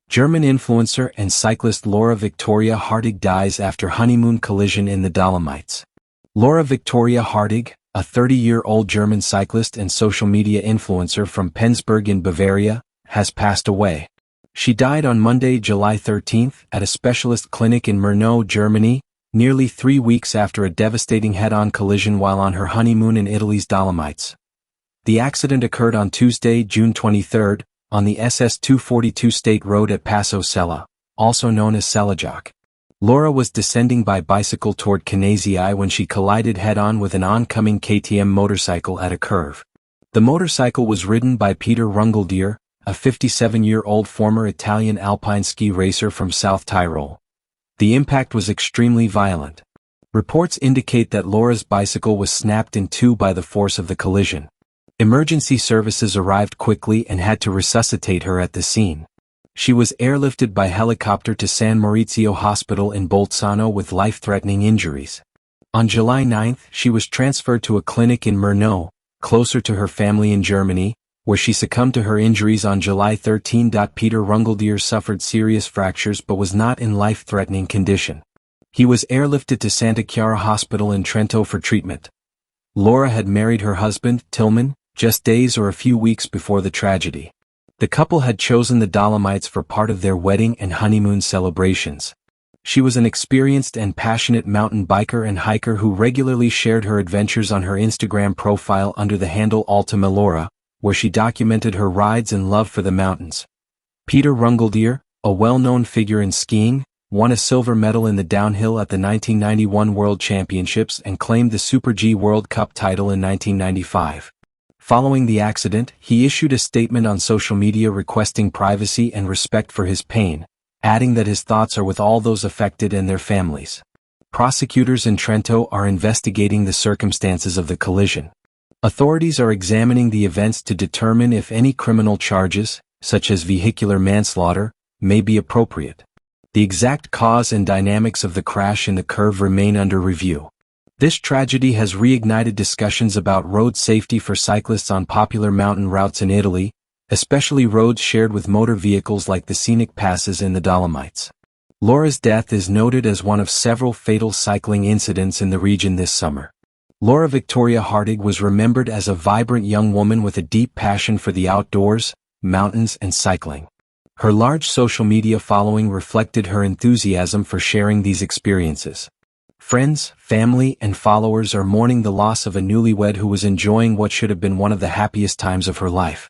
German influencer and cyclist Laura Viktoria Härtig dies after honeymoon collision in the Dolomites. Laura Viktoria Härtig, a 30-year-old German cyclist and social media influencer from Penzberg in Bavaria, has passed away. She died on Monday, July 13, at a specialist clinic in Murnau, Germany, nearly 3 weeks after a devastating head-on collision while on her honeymoon in Italy's Dolomites. The accident occurred on Tuesday, June 23, on the SS 242 State Road at Passo Sella, also known as Sellajok. Laura was descending by bicycle toward Canazei when she collided head-on with an oncoming KTM motorcycle at a curve. The motorcycle was ridden by Peter Runggaldier, a 57-year-old former Italian alpine ski racer from South Tyrol. The impact was extremely violent. Reports indicate that Laura's bicycle was snapped in two by the force of the collision. Emergency services arrived quickly and had to resuscitate her at the scene. She was airlifted by helicopter to San Maurizio Hospital in Bolzano with life-threatening injuries. On July 9, she was transferred to a clinic in Murnau, closer to her family in Germany, where she succumbed to her injuries on July 13. Peter Runggaldier suffered serious fractures but was not in life-threatening condition. He was airlifted to Santa Chiara Hospital in Trento for treatment. Laura had married her husband, Tilman, just days or a few weeks before the tragedy. The couple had chosen the Dolomites for part of their wedding and honeymoon celebrations. She was an experienced and passionate mountain biker and hiker who regularly shared her adventures on her Instagram profile under the handle Ultima Laura, where she documented her rides and love for the mountains. Peter Runggaldier, a well-known figure in skiing, won a silver medal in the downhill at the 1991 World Championships and claimed the Super G World Cup title in 1995. Following the accident, he issued a statement on social media requesting privacy and respect for his pain, adding that his thoughts are with all those affected and their families. Prosecutors in Trento are investigating the circumstances of the collision. Authorities are examining the events to determine if any criminal charges, such as vehicular manslaughter, may be appropriate. The exact cause and dynamics of the crash in the curve remain under review. This tragedy has reignited discussions about road safety for cyclists on popular mountain routes in Italy, especially roads shared with motor vehicles like the scenic passes in the Dolomites. Laura's death is noted as one of several fatal cycling incidents in the region this summer. Laura Viktoria Härtig was remembered as a vibrant young woman with a deep passion for the outdoors, mountains, and cycling. Her large social media following reflected her enthusiasm for sharing these experiences. Friends, family, and followers are mourning the loss of a newlywed who was enjoying what should have been one of the happiest times of her life.